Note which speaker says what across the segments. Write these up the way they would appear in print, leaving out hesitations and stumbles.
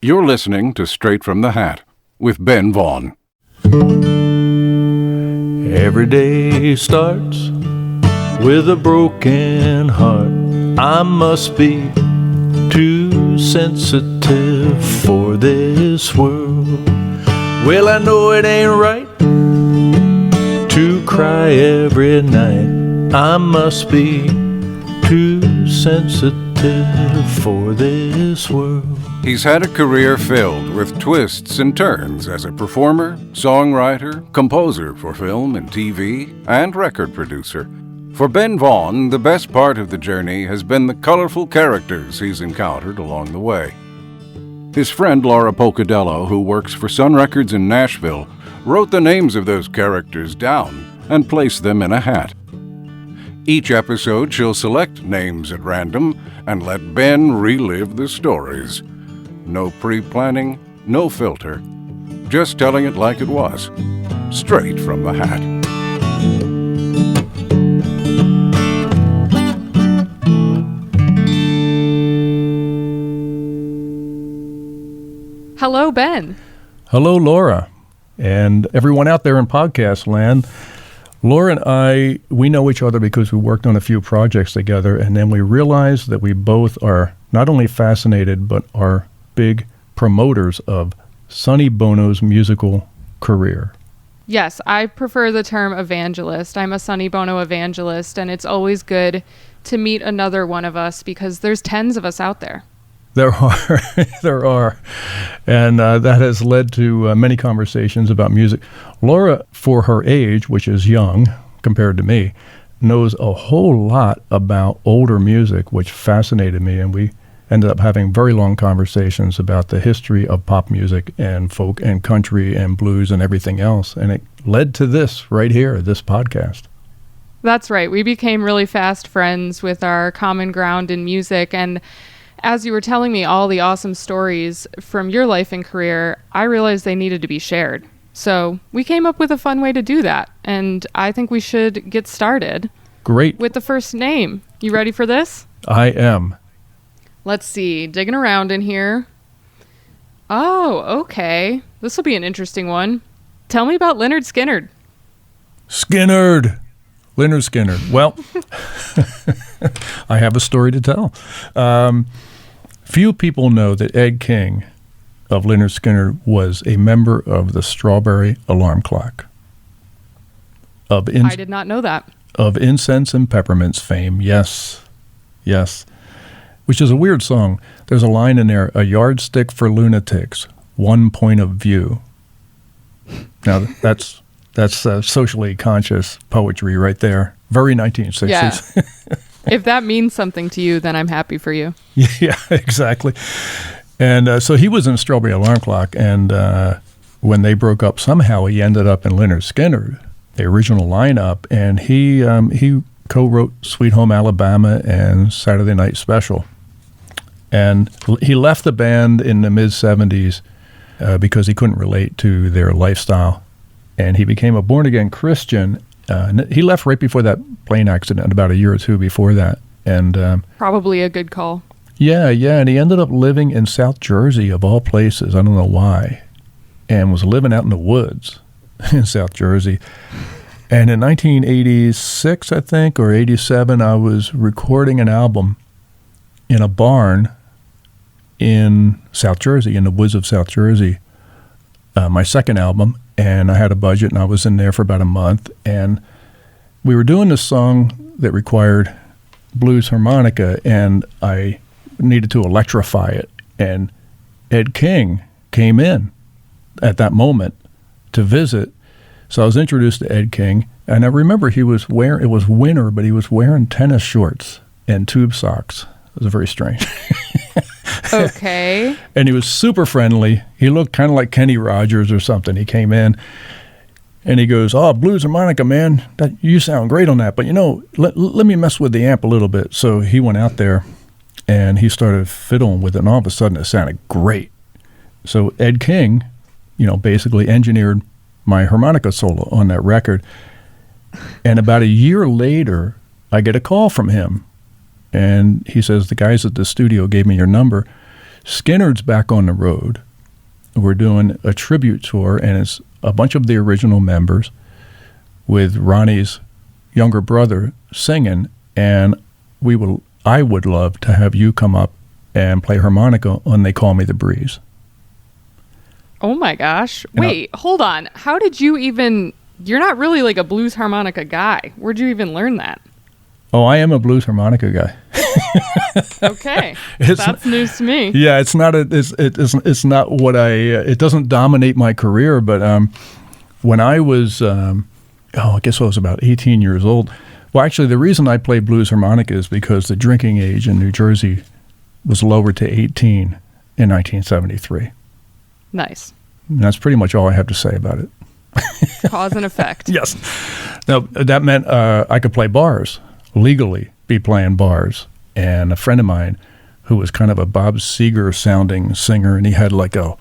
Speaker 1: You're listening to Straight from the Hat with Ben Vaughn.
Speaker 2: Every day starts with a broken heart. I must be too sensitive for this world. Well, I know it ain't right to cry every night. I must be too sensitive for this world.
Speaker 1: He's had a career filled with twists and turns as a performer, songwriter, composer for film and TV, and record producer. For Ben Vaughn, the best part of the journey has been the colorful characters he's encountered along the way. His friend Laura Pocadello, who works for Sun Records in Nashville, wrote the names of those characters down and placed them in a hat. Each episode, she'll select names at random and let Ben relive the stories. No pre-planning, no filter. Just telling it like it was. Straight from the hat.
Speaker 3: Hello, Ben.
Speaker 2: Hello, Laura. And everyone out there in podcast land. Laura and I, we know each other because we worked on a few projects together, and then we realized that we both are not only fascinated, but are big promoters of Sonny Bono's musical career.
Speaker 3: Yes, I prefer the term evangelist. I'm a Sonny Bono evangelist, and it's always good to meet another one of us because there's tens of us out there.
Speaker 2: There are, there are. And that has led to many conversations about music. Laura, for her age, which is young compared to me, knows a whole lot about older music, which fascinated me, and we ended up having very long conversations about the history of pop music and folk and country and blues and everything else. And it led to this right here, this podcast.
Speaker 3: That's right. We became really fast friends with our common ground in music. And as you were telling me all the awesome stories from your life and career, I realized they needed to be shared. So we came up with a fun way to do that. And I think we should get started.
Speaker 2: Great.
Speaker 3: With the first name. You ready for this?
Speaker 2: I am.
Speaker 3: Let's see, digging around in here. Oh, okay. This will be an interesting one. Tell me about Lynyrd Skynyrd.
Speaker 2: Skynyrd. Lynyrd Skynyrd. Well, I have a story to tell. Few people know that Ed King of Lynyrd Skynyrd was a member of the Strawberry Alarm Clock.
Speaker 3: I did not know that.
Speaker 2: Of Incense and Peppermints fame, yes. Yes. Which is a weird song. There's a line in there, a yardstick for lunatics, one point of view. Now, that's socially conscious poetry right there. Very 1960s.
Speaker 3: Yeah. If that means something to you, then I'm happy for you.
Speaker 2: Yeah, exactly. And so he was in Strawberry Alarm Clock, and when they broke up, somehow he ended up in Lynyrd Skynyrd, the original lineup, and he co-wrote Sweet Home Alabama and Saturday Night Special. And he left the band in the mid-'70s because he couldn't relate to their lifestyle. And he became a born-again Christian. He left right before that plane accident, about a year or two before that. And
Speaker 3: probably a good call.
Speaker 2: Yeah, and he ended up living in South Jersey, of all places. I don't know why. And was living out in the woods in South Jersey. And in 1986, I think, or 87, I was recording an album in a barn in South Jersey, in the woods of South Jersey, my second album, and I had a budget, and I was in there for about a month, and we were doing this song that required blues harmonica, and I needed to electrify it, and Ed King came in at that moment to visit, so I was introduced to Ed King, and I remember it was winter, but he was wearing tennis shorts and tube socks. It was very strange.
Speaker 3: Okay.
Speaker 2: And he was super friendly. He looked kind of like Kenny Rogers or something. He came in and he goes, "Oh, blues harmonica, man, you sound great on that. But, let me mess with the amp a little bit." So he went out there and he started fiddling with it. And all of a sudden it sounded great. So Ed King, basically engineered my harmonica solo on that record. And about a year later, I get a call from him. And he says, "The guys at the studio gave me your number. Skynyrd's back on the road. We're doing a tribute tour, and it's a bunch of the original members with Ronnie's younger brother singing, and I would love to have you come up and play harmonica on They Call Me the Breeze.
Speaker 3: Oh my gosh. Wait, hold on. How did you even... You're not really like a blues harmonica guy. Where'd you even learn that?
Speaker 2: Oh, I am a blues harmonica guy.
Speaker 3: Okay. That's news to me.
Speaker 2: Yeah, it's not what it doesn't dominate my career, but when I was, I guess I was about 18 years old. Well, actually, the reason I played blues harmonica is because the drinking age in New Jersey was lowered to 18 in 1973.
Speaker 3: Nice.
Speaker 2: And that's pretty much all I have to say about it.
Speaker 3: Cause and effect.
Speaker 2: Yes. Now, that meant I could play bars, legally be playing bars. And a friend of mine who was kind of a Bob Seger sounding singer, and he had like a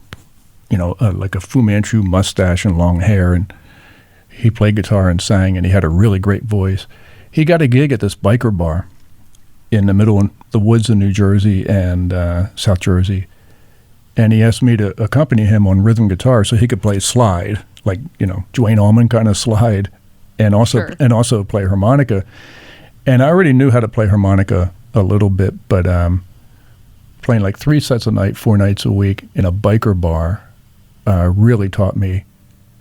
Speaker 2: Fu Manchu mustache and long hair, and he played guitar and sang, and he had a really great voice. He got a gig at this biker bar in the middle of the woods in New Jersey and South Jersey, and he asked me to accompany him on rhythm guitar so he could play slide, like, Duane Allman kind of slide, and also play harmonica. And I already knew how to play harmonica a little bit, but playing like 3 sets a night, 4 nights a week in a biker bar really taught me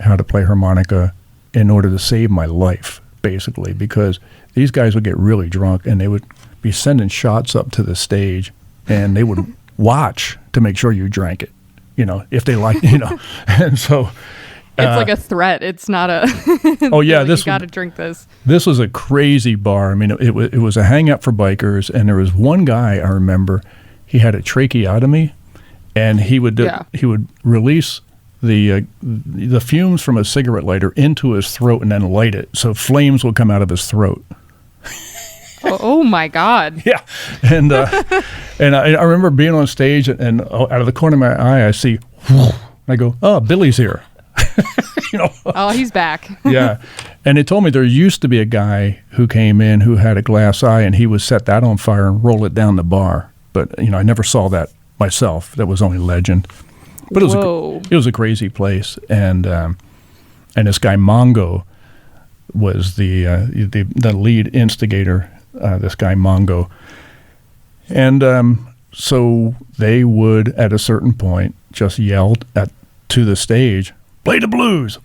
Speaker 2: how to play harmonica in order to save my life, basically, because these guys would get really drunk and they would be sending shots up to the stage, and they would watch to make sure you drank it, if they liked, and so...
Speaker 3: It's like a threat. It's not a...
Speaker 2: Oh, yeah.
Speaker 3: Like, you got to drink this.
Speaker 2: This was a crazy bar. I mean, it was a hangout for bikers, and there was one guy, I remember, he had a tracheotomy, and he would release the fumes from a cigarette lighter into his throat and then light it, so flames would come out of his throat.
Speaker 3: Oh my God.
Speaker 2: Yeah. And and I remember being on stage, and out of the corner of my eye, I see, I go, oh, Billy's here.
Speaker 3: Oh, he's back.
Speaker 2: Yeah. And they told me there used to be a guy who came in who had a glass eye, and he would set that on fire and roll it down the bar. But, I never saw that myself. That was only legend. But it was a crazy place. And this guy Mongo was the lead instigator, this guy Mongo. And so they would, at a certain point, just yell to the stage, play the blues,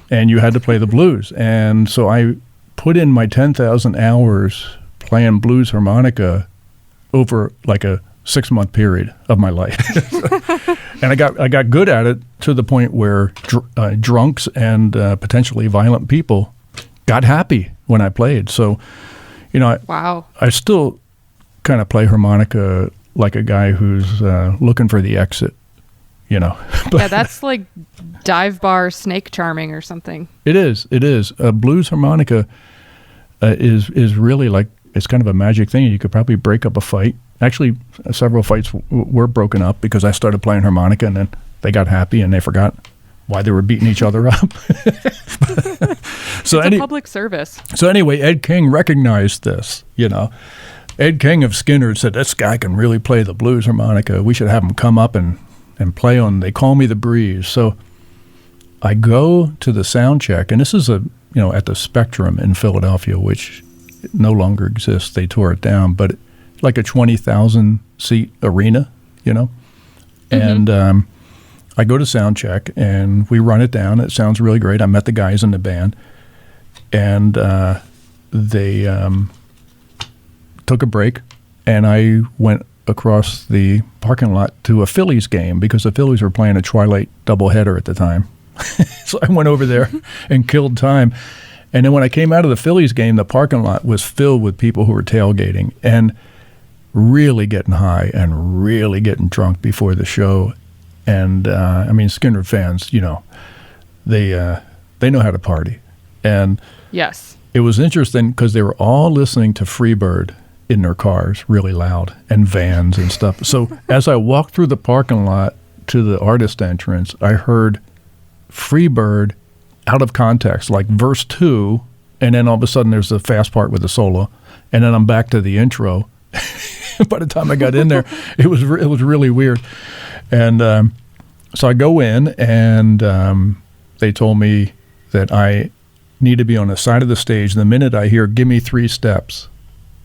Speaker 2: and you had to play the blues. And so I put in my 10,000 hours playing blues harmonica over like a 6-month period of my life. And I got good at it to the point where drunks and potentially violent people got happy when I played. So,
Speaker 3: wow.
Speaker 2: I still kind of play harmonica like a guy who's looking for the exit. But
Speaker 3: yeah, that's like dive bar snake charming or something.
Speaker 2: It is. Blues harmonica is really like, it's kind of a magic thing. You could probably break up a fight. Actually, several fights were broken up because I started playing harmonica, and then they got happy and they forgot why they were beating each other up. So
Speaker 3: it's a public service.
Speaker 2: So anyway, Ed King recognized this, Ed King of Skynyrd said, this guy can really play the blues harmonica. We should have him come up and play on They Call Me the Breeze. So I go to the sound check, and this is at the Spectrum in Philadelphia, which no longer exists. They tore it down, but like a 20,000 seat arena, And I go to sound check, and we run it down. It sounds really great. I met the guys in the band, and they took a break, and I went across the parking lot to a Phillies game because the Phillies were playing a Twilight doubleheader at the time. So I went over there and killed time. And then when I came out of the Phillies game, the parking lot was filled with people who were tailgating and really getting high and really getting drunk before the show. And Skynyrd fans, they know how to party. And
Speaker 3: yes,
Speaker 2: it was interesting because they were all listening to Freebird in their cars really loud, and vans and stuff. So as I walked through the parking lot to the artist entrance, I heard Freebird out of context, like verse 2, and then all of a sudden there's the fast part with the solo, and then I'm back to the intro. By the time I got in there, it was really weird. And so I go in, and they told me that I need to be on the side of the stage. The minute I hear "Give Me 3 Steps,"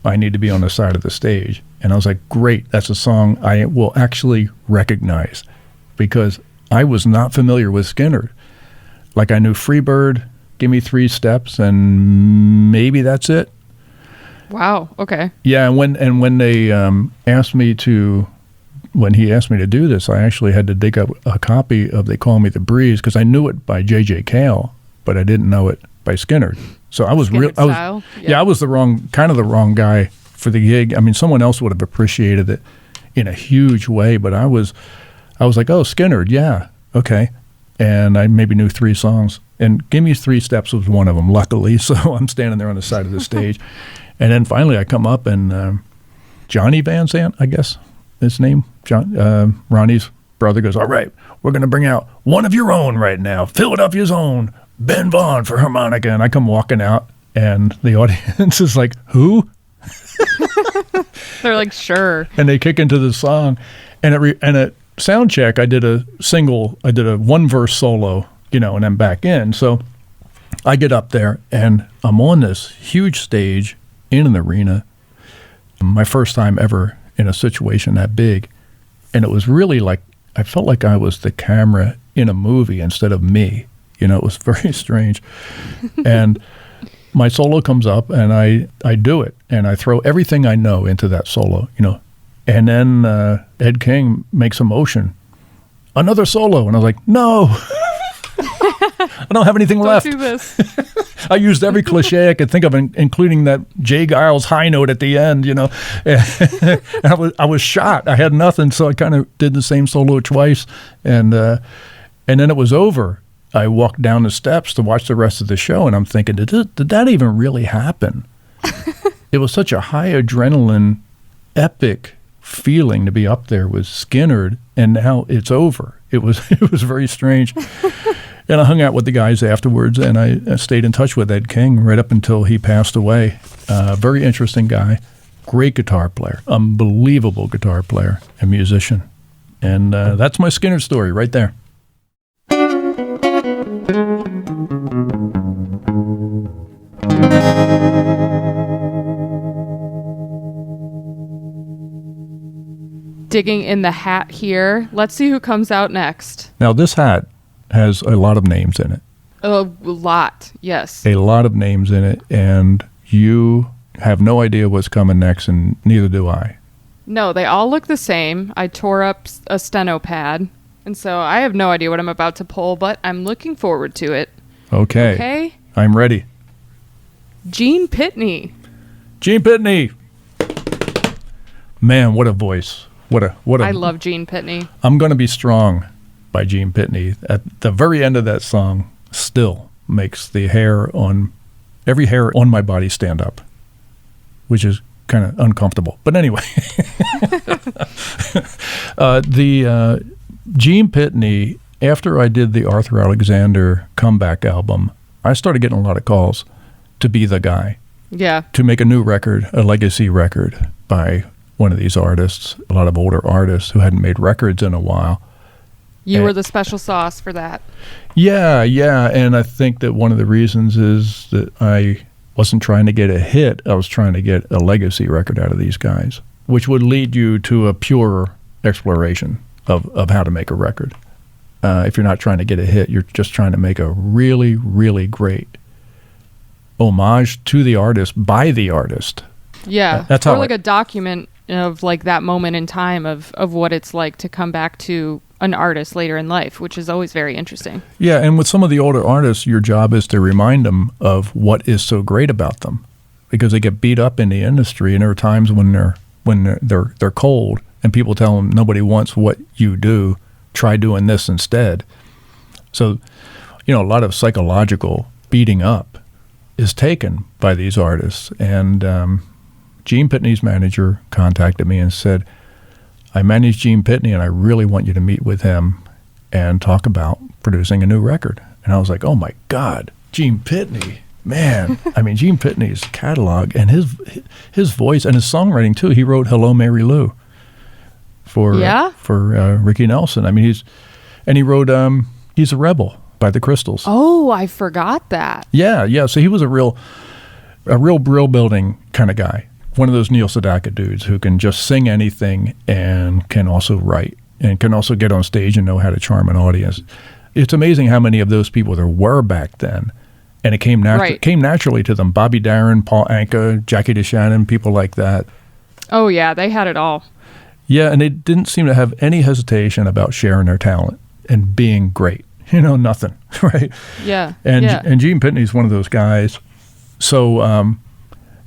Speaker 2: I need to be on the side of the stage. And I was like, great, that's a song I will actually recognize, because I was not familiar with Skynyrd. Like, I knew "Freebird," "Give Me 3 Steps," and maybe that's it.
Speaker 3: Wow. Okay.
Speaker 2: Yeah, and when they asked me to, when he asked me to do this, I actually had to dig up a copy of "They Call Me the Breeze," because I knew it by J.J. Cale, but I didn't know it by Skynyrd. So I was I was the wrong guy for the gig. I mean, someone else would have appreciated it in a huge way, but I was like, oh, Skynyrd, yeah, okay. And I maybe knew 3 songs, and "Give Me 3 Steps" was one of them, luckily. So I'm standing there on the side of the stage, and then finally I come up, and Johnny Van Zant, I guess his name, Ronnie's brother, goes, all right, we're going to bring out one of your own right now, Philadelphia's own, Ben Vaughn for harmonica. And I come walking out, and the audience is like, who?
Speaker 3: They're like, sure.
Speaker 2: And they kick into the song. And at sound check, I did a 1-verse solo, and then back in. So I get up there, and I'm on this huge stage in an arena. My first time ever in a situation that big. And it was really like, I felt like I was the camera in a movie instead of me. It was very strange. And my solo comes up, and I do it, and I throw everything I know into that solo, And then Ed King makes a motion, another solo, and I was like, no, I don't have anything left.
Speaker 3: Don't do this.
Speaker 2: I used every cliche I could think of, including that Jay Giles high note at the end, And I was shot. I had nothing, so I kind of did the same solo twice, and then it was over. I walked down the steps to watch the rest of the show, and I'm thinking, did that even really happen? It was such a high adrenaline, epic feeling to be up there with Skynyrd, and now it's over. It was very strange. And I hung out with the guys afterwards, and I stayed in touch with Ed King right up until he passed away. Very interesting guy, great guitar player, unbelievable guitar player and musician. And that's my Skynyrd story right there.
Speaker 3: Digging in the hat here. Let's see who comes out next.
Speaker 2: Now, this hat has a lot of names in it.
Speaker 3: A lot, yes.
Speaker 2: A lot of names in it, and you have no idea what's coming next, and neither do I.
Speaker 3: No, they all look the same. I tore up a steno pad, and so I have no idea what I'm about to pull, but I'm looking forward to it.
Speaker 2: Okay.
Speaker 3: Okay?
Speaker 2: I'm ready.
Speaker 3: Gene Pitney.
Speaker 2: Gene Pitney! Man, what a voice. What a!
Speaker 3: I love Gene Pitney.
Speaker 2: I'm Gonna Be Strong by Gene Pitney. At the very end of that song still makes the every hair on my body stand up, which is kind of uncomfortable. But anyway, the Gene Pitney, after I did the Arthur Alexander comeback album, I started getting a lot of calls to be the guy.
Speaker 3: Yeah.
Speaker 2: To make a new record, a legacy record by one of these artists, a lot of older artists who hadn't made records in a while.
Speaker 3: You were the special sauce for that.
Speaker 2: Yeah. And I think that one of the reasons is that I wasn't trying to get a hit. I was trying to get a legacy record out of these guys, which would lead you to a purer exploration of how to make a record. If you're not trying to get a hit, you're just trying to make a really, really great homage to the artist by the artist.
Speaker 3: Yeah.
Speaker 2: That's
Speaker 3: or
Speaker 2: how
Speaker 3: like a document of like that moment in time of what it's like to come back to an artist later in life, which is always very interesting.
Speaker 2: Yeah, and with some of the older artists, your job is to remind them of what is so great about them, because they get beat up in the industry, and there are times when they're cold, and people tell them nobody wants what you do. Try doing this instead. So, a lot of psychological beating up is taken by these artists, and Gene Pitney's manager contacted me and said, I manage Gene Pitney, and I really want you to meet with him and talk about producing a new record. And I was like, oh my God, Gene Pitney. man, I mean, Gene Pitney's catalog and his voice and his songwriting too. He wrote "Hello, Mary Lou" for Ricky Nelson. I mean, he wrote "He's a Rebel" by the Crystals.
Speaker 3: Oh, I forgot that.
Speaker 2: Yeah. So he was a real brill building kind of guy. One of those Neil Sedaka dudes who can just sing anything and can also write and can also get on stage and know how to charm an audience. It's amazing how many of those people there were back then. And it came naturally to them. Bobby Darin, Paul Anka, Jackie DeShannon, people like that.
Speaker 3: Oh, yeah, they had it all.
Speaker 2: Yeah, and they didn't seem to have any hesitation about sharing their talent and being great. Nothing, right?
Speaker 3: Yeah.
Speaker 2: And Gene Pitney's one of those guys. So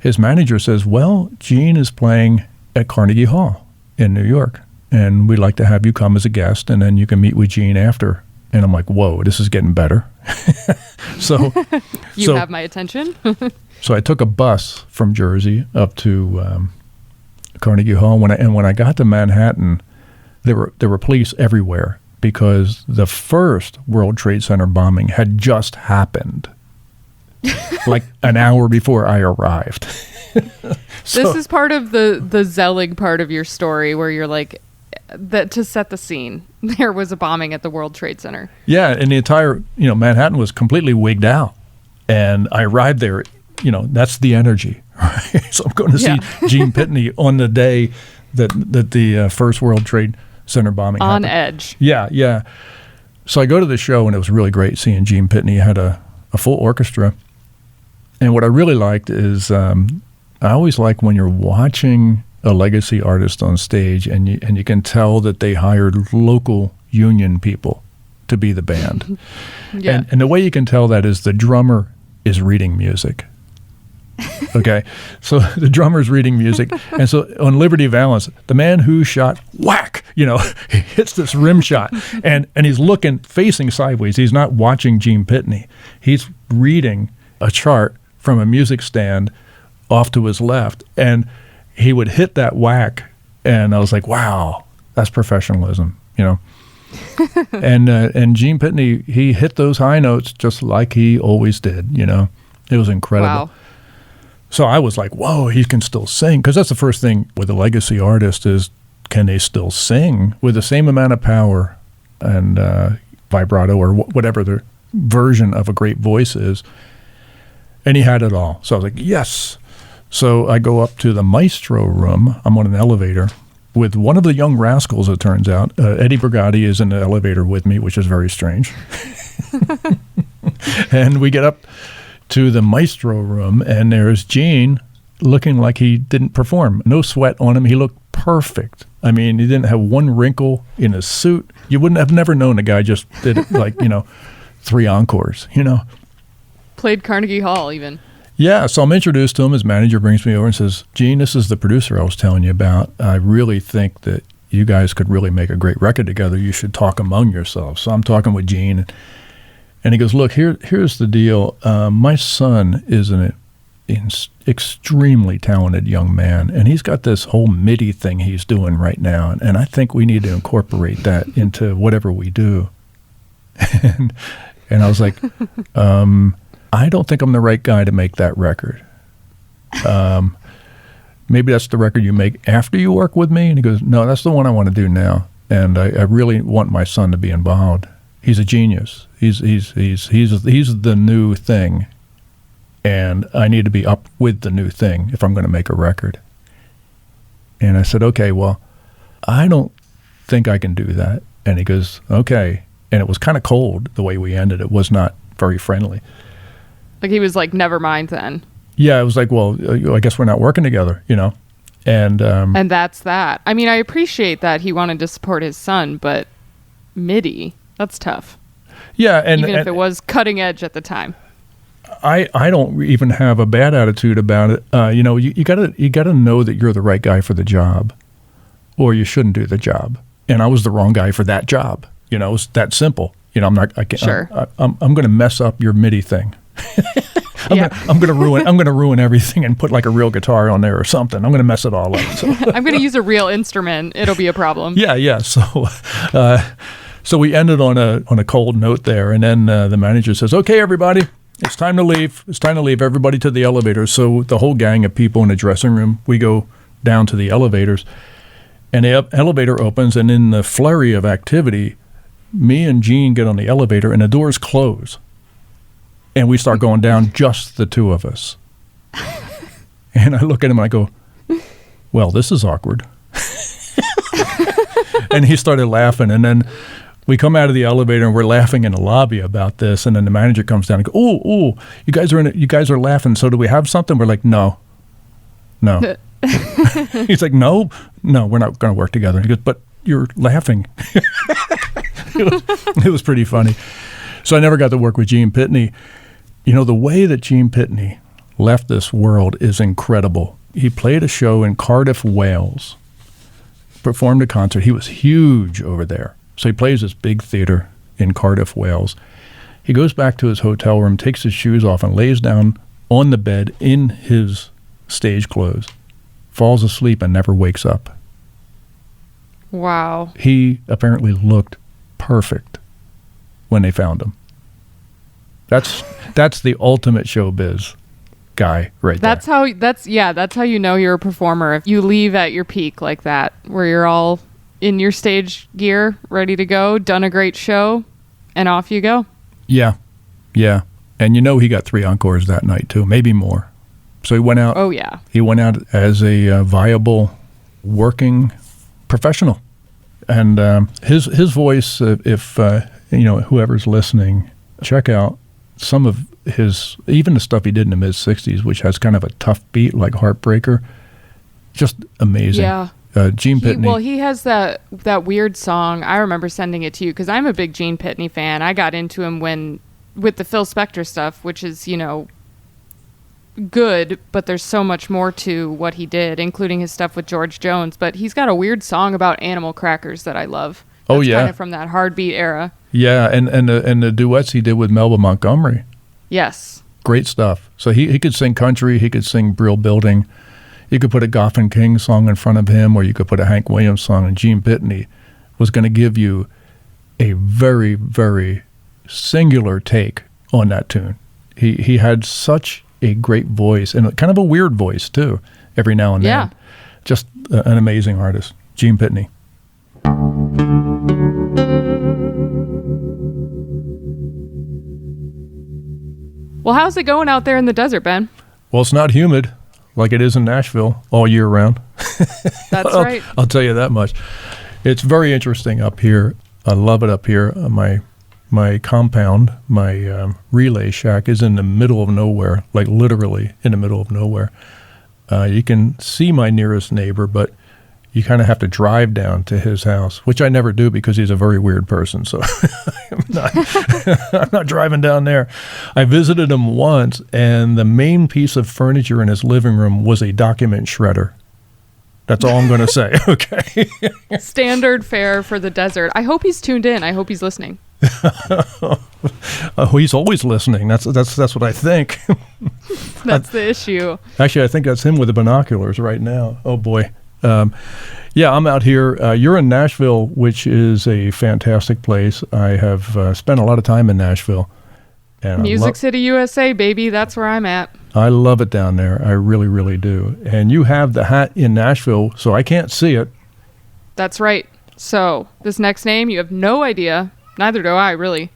Speaker 2: his manager says, well, Gene is playing at Carnegie Hall in New York, and we'd like to have you come as a guest, and then you can meet with Gene after. And I'm like, whoa, this is getting better. So
Speaker 3: you have my attention.
Speaker 2: So I took a bus from Jersey up to Carnegie Hall. When I got to Manhattan, there were police everywhere because the first World Trade Center bombing had just happened, like an hour before I arrived.
Speaker 3: This is part of the Zelig part of your story where you're like, that to set the scene, there was a bombing at the World Trade Center. Yeah,
Speaker 2: and the entire, Manhattan was completely wigged out. And I arrived there, that's the energy, right? So I'm going to see Gene Pitney on the day that the first World Trade Center bombing happened.
Speaker 3: On edge.
Speaker 2: Yeah. So I go to the show, and it was really great seeing Gene Pitney. Had a full orchestra. And what I really liked is I always like when you're watching a legacy artist on stage, and you can tell that they hired local union people to be the band.
Speaker 3: Yeah.
Speaker 2: And the way you can tell that is the drummer is reading music. Okay, so the drummer's reading music, and so on Liberty Valance, the man who shot whack, he hits this rim shot, and he's looking facing sideways. He's not watching Gene Pitney. He's reading a chart from a music stand off to his left, and he would hit that whack, and I was like, wow, that's professionalism, And Gene Pitney, he hit those high notes just like he always did, It was incredible.
Speaker 3: Wow.
Speaker 2: So I was like, whoa, he can still sing. Because that's the first thing with a legacy artist is, can they still sing with the same amount of power and vibrato or whatever the version of a great voice is? And he had it all. So I was like, yes. So I go up to the maestro room. I'm on an elevator with one of the young rascals, it turns out. Eddie Brigatti is in the elevator with me, which is very strange. And we get up to the maestro room, and there's Gene looking like he didn't perform. No sweat on him. He looked perfect. I mean, he didn't have one wrinkle in his suit. You wouldn't have never known the guy just did it like, 3 encores,
Speaker 3: Played Carnegie Hall even.
Speaker 2: Yeah, so I'm introduced to him. His manager brings me over and says, Gene, this is the producer I was telling you about. I really think that you guys could really make a great record together. You should talk among yourselves. So I'm talking with Gene, and he goes, look, here's the deal. My son is an extremely talented young man, and he's got this whole MIDI thing he's doing right now, and I think we need to incorporate that into whatever we do. And I was like, I don't think I'm the right guy to make that record. Maybe that's the record you make after you work with me? And he goes, no, that's the one I want to do now. And I really want my son to be involved. He's a genius. He's the new thing. And I need to be up with the new thing if I'm going to make a record. And I said, okay, well, I don't think I can do that. And he goes, okay. And it was kind of cold the way we ended. It was not very friendly.
Speaker 3: Like he was like, never mind then.
Speaker 2: Yeah, it was like, well, I guess we're not working together, And
Speaker 3: that's that. I mean, I appreciate that he wanted to support his son, but MIDI, that's tough.
Speaker 2: Yeah, and
Speaker 3: even if it was cutting edge at the time.
Speaker 2: I don't even have a bad attitude about it. You gotta know that you're the right guy for the job, or you shouldn't do the job. And I was the wrong guy for that job. It's that simple. I'm not. I can't.
Speaker 3: Sure.
Speaker 2: I'm going to mess up your MIDI thing. I'm going to ruin everything and put like a real guitar on there or something. I'm going to mess it all up. So.
Speaker 3: I'm going to use a real instrument. It'll be a problem.
Speaker 2: Yeah. So we ended on a cold note there, and then the manager says, "Okay, everybody, It's time to leave. It's time to leave. Everybody to the elevator. So the whole gang of people in the dressing room, we go down to the elevators. And the elevator opens, and in the flurry of activity, me and Gene get on the elevator, and the doors close. And we start going down, just the two of us. And I look at him, and I go, well, this is awkward. And he started laughing, and then we come out of the elevator, and we're laughing in the lobby about this, and then the manager comes down and goes, oh, you guys are laughing, so do we have something? We're like, no. He's like, no, we're not going to work together. He goes, but you're laughing. It was pretty funny. So I never got to work with Gene Pitney. You know, the way that Gene Pitney left this world is incredible. He played a show in Cardiff, Wales, performed a concert. He was huge over there. So he plays this big theater in Cardiff, Wales. He goes back to his hotel room, takes his shoes off, and lays down on the bed in his stage clothes, falls asleep, and never wakes up.
Speaker 3: Wow.
Speaker 2: He apparently looked perfect when they found him. That's the ultimate showbiz guy right there.
Speaker 3: That's how you know you're a performer. If you leave at your peak like that, where you're all in your stage gear, ready to go, done a great show, and off you go. Yeah. And you know he got 3 encores that night too, maybe more. So he went out. Oh yeah. He went out as a viable, working professional, and his voice. If whoever's listening, check out some of his, even the stuff he did in the mid-'60s, which has kind of a tough beat like Heartbreaker. Just amazing. Yeah. Gene Pitney. He has that weird song. I remember sending it to you because I'm a big Gene Pitney fan. I got into him with the Phil Spector stuff, which is, good, but there's so much more to what he did, including his stuff with George Jones. But he's got a weird song about animal crackers that I love. That's kind of from that hard beat era. Yeah, and the duets he did with Melba Montgomery. Yes. Great stuff. So he could sing country, he could sing Brill Building. You could put a Goffin King song in front of him, or you could put a Hank Williams song, and Gene Pitney was going to give you a very, very singular take on that tune. He had such a great voice, and kind of a weird voice, too, every now and then. Just an amazing artist, Gene Pitney. Well, how's it going out there in the desert, Ben? Well, it's not humid like it is in Nashville all year round. That's right. I'll tell you that much. It's very interesting up here. I love it up here. My compound, my relay shack is in the middle of nowhere, like literally in the middle of nowhere. You can see my nearest neighbor, but you kind of have to drive down to his house, which I never do because he's a very weird person. So I'm not driving down there. I visited him once, and the main piece of furniture in his living room was a document shredder. That's all I'm going to say. Okay. Standard fare for the desert. I hope he's tuned in. I hope he's listening. He's always listening. That's what I think. That's the issue. Actually, I think that's him with the binoculars right now. Oh boy. I'm out here. You're in Nashville, which is a fantastic place. I have spent a lot of time in Nashville. And Music City, USA, baby. That's where I'm at. I love it down there. I really, really do. And you have the hat in Nashville, so I can't see it. That's right. So this next name, you have no idea. Neither do I, really.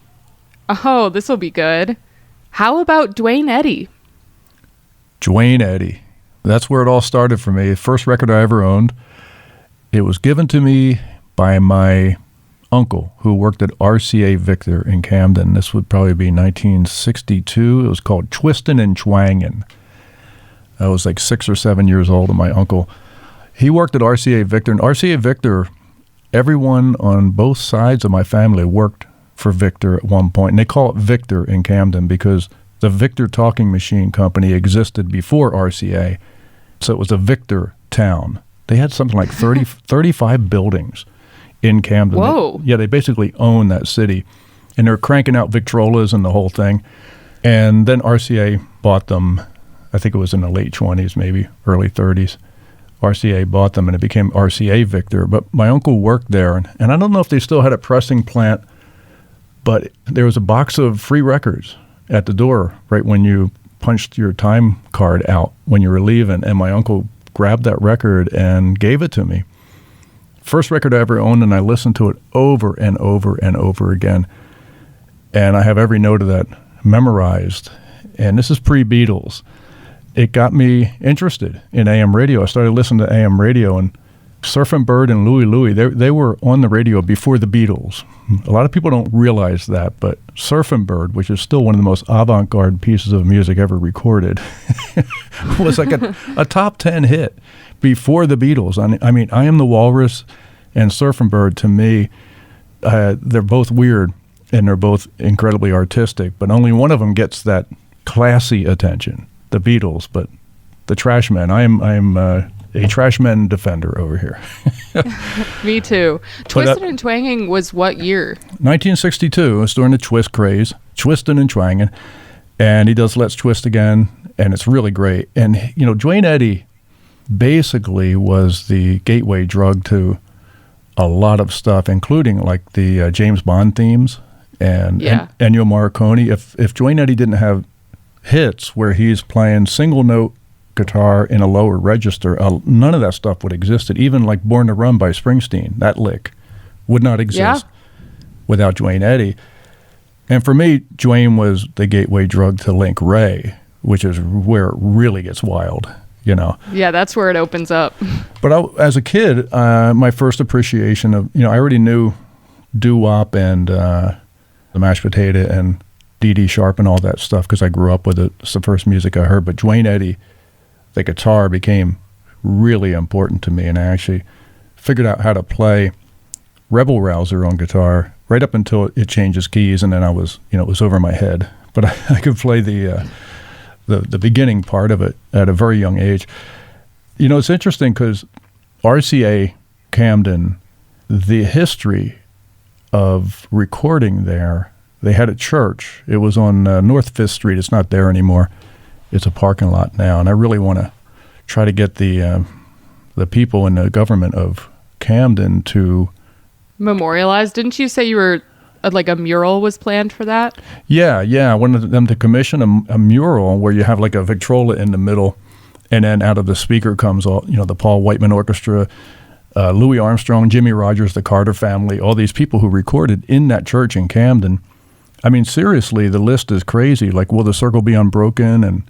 Speaker 3: Oh, this will be good. How about Duane Eddy? Duane Eddy. That's where it all started for me. The first record I ever owned. It was given to me by my uncle who worked at RCA Victor in Camden. This would probably be 1962. It was called Twistin' and Twangin'. I was like 6 or 7 years old, and my uncle, he worked at RCA Victor. And RCA Victor, everyone on both sides of my family worked for Victor at one point. And they call it Victor in Camden because the Victor Talking Machine Company existed before RCA. So it was a Victor town. They had something like 35 buildings in Camden. Whoa. They basically own that city. And they're cranking out Victrolas and the whole thing. And then RCA bought them, I think it was in the late 20s, maybe early 30s. RCA bought them, and it became RCA Victor. But my uncle worked there, and I don't know if they still had a pressing plant, but there was a box of free records.
Speaker 2: at the door right when you punched your time card out when you were leaving, and my uncle grabbed that record and gave it to me. First record I ever owned, and I listened to it over and over and over again. And I have every note of that memorized. And this is pre-Beatles. It got me interested in AM radio. I started listening to AM radio, and Surfin' Bird and Louie Louie, they were on the radio before the Beatles. A lot of people don't realize that, but Surfin' Bird, which is still one of the most avant-garde pieces of music ever recorded, was like a top 10 hit before the Beatles. I mean, I Am the Walrus and Surfin' Bird, to me, they're both weird and they're both incredibly artistic, but only one of them gets that classy attention, the Beatles. But the Trashmen, I'm a Trashmen defender over here.
Speaker 3: Me too. Twisted and Twanging was what year?
Speaker 2: 1962. It's during the twist craze, twisting and twanging. And he does Let's Twist Again, and it's really great. And, you know, Duane Eddy basically was the gateway drug to a lot of stuff, including like the James Bond themes and Ennio Morricone. If Duane Eddy didn't have hits where he's playing single note guitar in a lower register, none of that stuff would exist. Even like Born to Run by Springsteen, that lick would not exist without Duane Eddy. And for me, Duane was the gateway drug to Link Ray, which is where it really gets wild, you know. Yeah,
Speaker 3: that's where it opens up.
Speaker 2: But as a kid, my first appreciation of, you know, I already knew doo-wop and the mashed potato and Dee Dee Sharp and all that stuff because I grew up with it. It's the first music I heard. But Duane Eddy, the guitar, became really important to me, and I actually figured out how to play Rebel Rouser on guitar right up until it changes keys, and then I was, you know, it was over my head. But I could play the beginning part of it at a very young age. You know, it's interesting because RCA Camden, the history of recording there, they had a church. It was on North 5th Street. It's not there anymore. It's a parking lot now, and I really want to try to get the people in the government of Camden to
Speaker 3: memorialize. Didn't you say you were like a mural was planned for that?
Speaker 2: Yeah. I wanted them to commission a mural where you have like a Victrola in the middle, and then out of the speaker comes all, you know, the Paul Whiteman Orchestra, Louis Armstrong, Jimmy Rogers, the Carter family, all these people who recorded in that church in Camden. I mean, seriously, the list is crazy. Like, Will the Circle Be Unbroken? And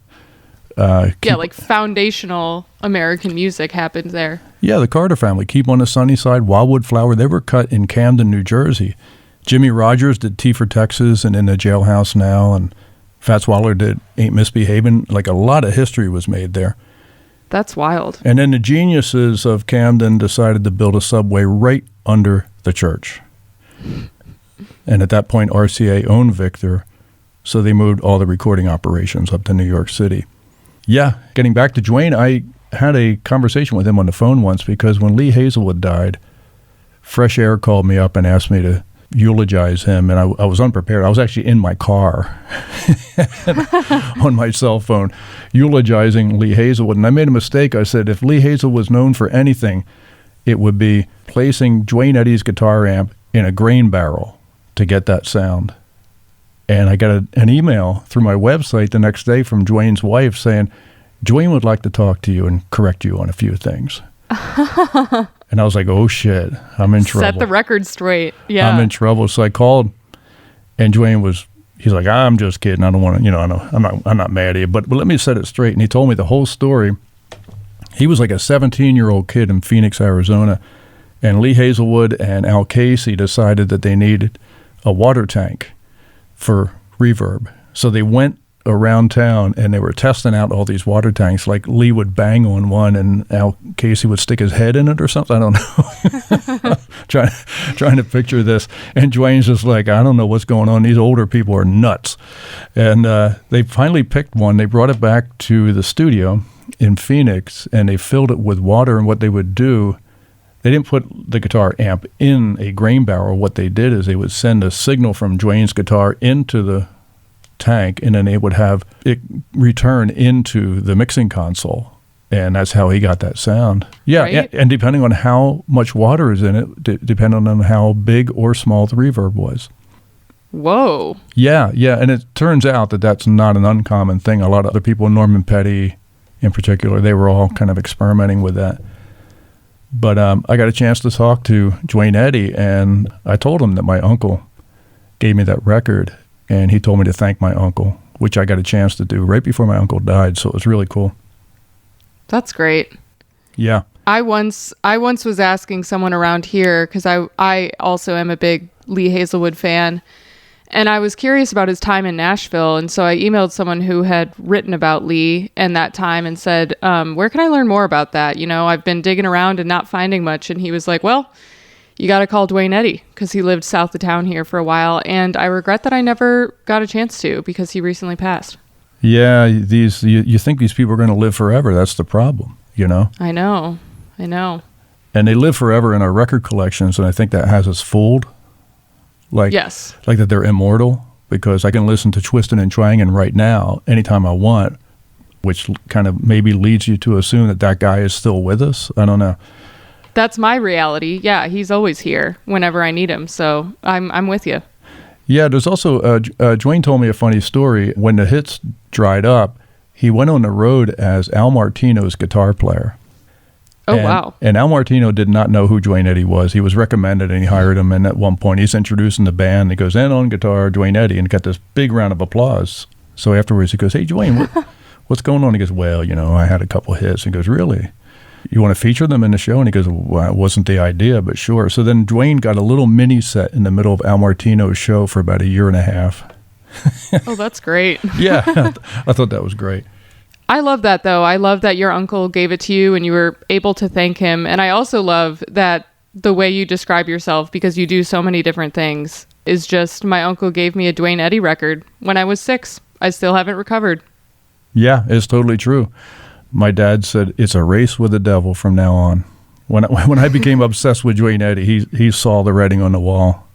Speaker 3: like foundational American music happened there. Yeah,
Speaker 2: the Carter family, Keep on the Sunny Side, Wildwood Flower, they were cut in Camden, New Jersey. Jimmy Rogers did Tea for Texas and In the Jailhouse Now, and Fats Waller did Ain't Misbehavin'. Like, a lot of history was made there.
Speaker 3: That's wild.
Speaker 2: And then the geniuses of Camden decided to build a subway right under the church. And at that point, RCA owned Victor, so they moved all the recording operations up to New York City. Yeah, getting back to Duane, I had a conversation with him on the phone once because when Lee Hazelwood died, Fresh Air called me up and asked me to eulogize him, and I was unprepared. I was actually in my car on my cell phone eulogizing Lee Hazelwood, and I made a mistake. I said if Lee Hazelwood was known for anything, it would be placing Duane Eddy's guitar amp in a grain barrel to get that sound. And I got an email through my website the next day from Duane's wife saying, Duane would like to talk to you and correct you on a few things. And I was like, oh shit, I'm in trouble.
Speaker 3: Set the record straight. Yeah.
Speaker 2: I'm in trouble. So I called, and Duane he's like, I'm just kidding. I don't want to, you know, I'm not mad at you, but let me set it straight. And he told me the whole story. He was like a 17-year-old kid in Phoenix, Arizona, and Lee Hazelwood and Al Casey decided that they needed a water tank for reverb. So they went around town and they were testing out all these water tanks. Like Lee would bang on one and Al Casey would stick his head in it or something. I don't know. trying to picture this. And Duane's just like, I don't know what's going on. These older people are nuts. And they finally picked one. They brought it back to the studio in Phoenix and they filled it with water. And what they would do, they didn't put the guitar amp in a grain barrel. What they did is they would send a signal from Duane's guitar into the tank, and then they would have it return into the mixing console. And that's how he got that sound. Yeah,
Speaker 3: right?
Speaker 2: and depending on how much water is in it, depending on how big or small the reverb was.
Speaker 3: Whoa.
Speaker 2: Yeah, and it turns out that that's not an uncommon thing. A lot of other people, Norman Petty in particular, they were all kind of experimenting with that. But I got a chance to talk to Duane Eddy, and I told him that my uncle gave me that record, and he told me to thank my uncle, which I got a chance to do right before my uncle died, so it was really cool.
Speaker 3: That's great.
Speaker 2: Yeah.
Speaker 3: I once was asking someone around here, because I also am a big Lee Hazelwood fan, and I was curious about his time in Nashville, and so I emailed someone who had written about Lee and that time and said, where can I learn more about that? You know, I've been digging around and not finding much. And he was like, well, you got to call Duane Eddy, because he lived south of town here for a while, and I regret that I never got a chance to, because he recently passed.
Speaker 2: Yeah, you think these people are going to live forever. That's the problem, you know?
Speaker 3: I know.
Speaker 2: And they live forever in our record collections, and I think that has us fooled.
Speaker 3: Yes.
Speaker 2: Like that they're immortal, because I can listen to Twistin' and Twangin' right now anytime I want, which kind of maybe leads you to assume that guy is still with us. I don't know.
Speaker 3: That's my reality. Yeah, he's always here whenever I need him, so I'm with you.
Speaker 2: Yeah, there's also, Duane told me a funny story. When the hits dried up, he went on the road as Al Martino's guitar player.
Speaker 3: Oh, wow.
Speaker 2: And Al Martino did not know who Duane Eddy was. He was recommended, and he hired him. And at one point, he's introducing the band. He goes, and on guitar, Duane Eddy, and got this big round of applause. So afterwards, he goes, hey, Duane, what's going on? He goes, well, you know, I had a couple hits. He goes, really? You want to feature them in the show? And he goes, well, it wasn't the idea, but sure. So then Duane got a little mini set in the middle of Al Martino's show for about a year and a half.
Speaker 3: Oh, that's great.
Speaker 2: Yeah, I thought that was great.
Speaker 3: I love that, though. I love that your uncle gave it to you and you were able to thank him. And I also love that the way you describe yourself, because you do so many different things, is just, my uncle gave me a Duane Eddy record when I was 6. I still haven't recovered.
Speaker 2: Yeah, it's totally true. My dad said, it's a race with the devil from now on. When I became obsessed with Duane Eddy, he saw the writing on the wall.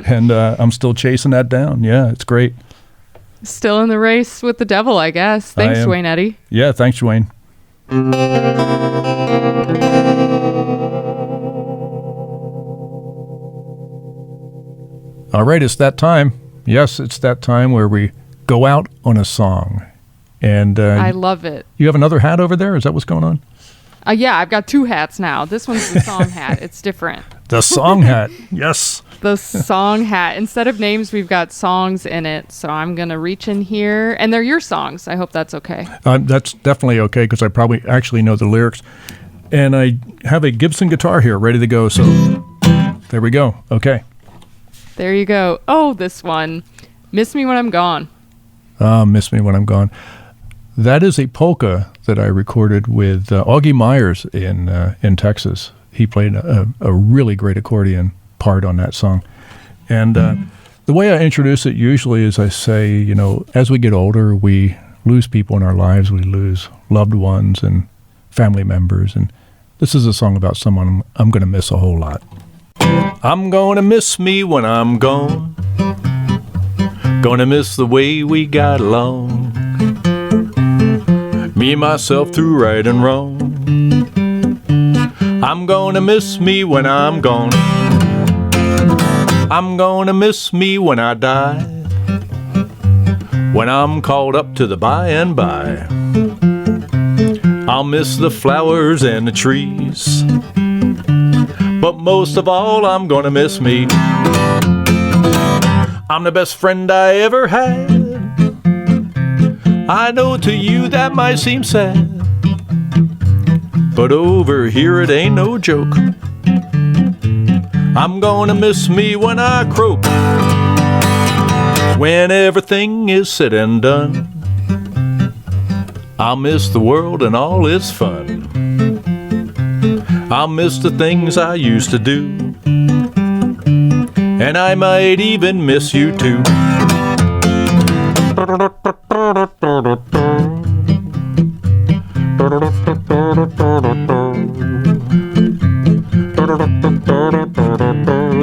Speaker 2: And I'm still chasing that down. Yeah, it's great.
Speaker 3: Still in the race with the devil, I guess. Thanks, Duane Eddy.
Speaker 2: Yeah, thanks, Duane. All right, it's that time. Yes, it's that time where we go out on a song. And
Speaker 3: I love it.
Speaker 2: You have another hat over there? Is that what's going on?
Speaker 3: Yeah, I've got 2 hats now. This one's the song hat. It's different.
Speaker 2: The song hat. Yes.
Speaker 3: The song hat. Instead of names, we've got songs in it. So I'm going to reach in here. And they're your songs. I hope that's okay.
Speaker 2: That's definitely okay, because I probably actually know the lyrics. And I have a Gibson guitar here ready to go. So there we go. Okay.
Speaker 3: There you go. Oh, this one. Miss Me When I'm Gone.
Speaker 2: Miss Me When I'm Gone. That is a polka that I recorded with Augie Myers in Texas. He played a really great accordion part on that song. And the way I introduce it usually is I say, you know, as we get older, we lose people in our lives. We lose loved ones and family members. And this is a song about someone I'm going to miss a whole lot. I'm going to miss me when I'm gone. Gonna miss the way we got along. Me and myself through right and wrong. I'm gonna miss me when I'm gone. I'm gonna miss me when I die. When I'm called up to the by and by. I'll miss the flowers and the trees. But most of all, I'm gonna miss me. I'm the best friend I ever had. I know to you that might seem sad, but over here it ain't no joke. I'm gonna miss me when I croak. When everything is said and done, I'll miss the world and all its fun. I'll miss the things I used to do, and I might even miss you too.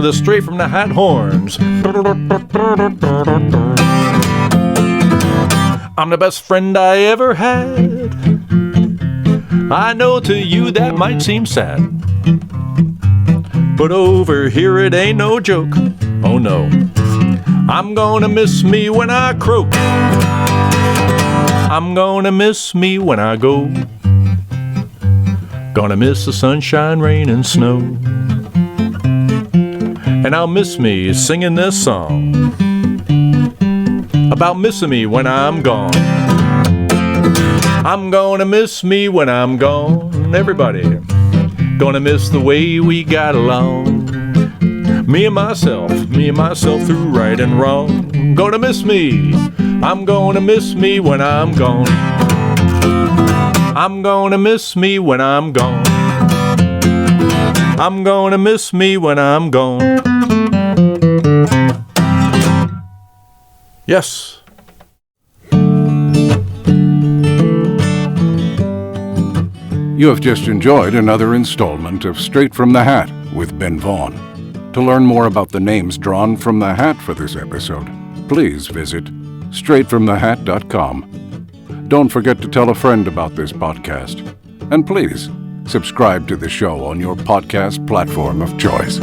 Speaker 2: The straight from the hat horns. I'm the best friend I ever had. I know to you that might seem sad, but over here it ain't no joke. Oh no. I'm gonna miss me when I croak. I'm gonna miss me when I go. Gonna miss the sunshine, rain, and snow. And I'll miss me singing this song about missing me when I'm gone. I'm gonna miss me when I'm gone. Everybody, gonna miss the way we got along. Me and myself through right and wrong. Gonna miss me, I'm gonna miss me when I'm gone. I'm gonna miss me when I'm gone. I'm gonna miss me when I'm gone. Yes.
Speaker 1: You have just enjoyed another installment of Straight from the Hat with Ben Vaughn. To learn more about the names drawn from the hat for this episode, please visit straightfromthehat.com. Don't forget to tell a friend about this podcast. And please, subscribe to the show on your podcast platform of choice.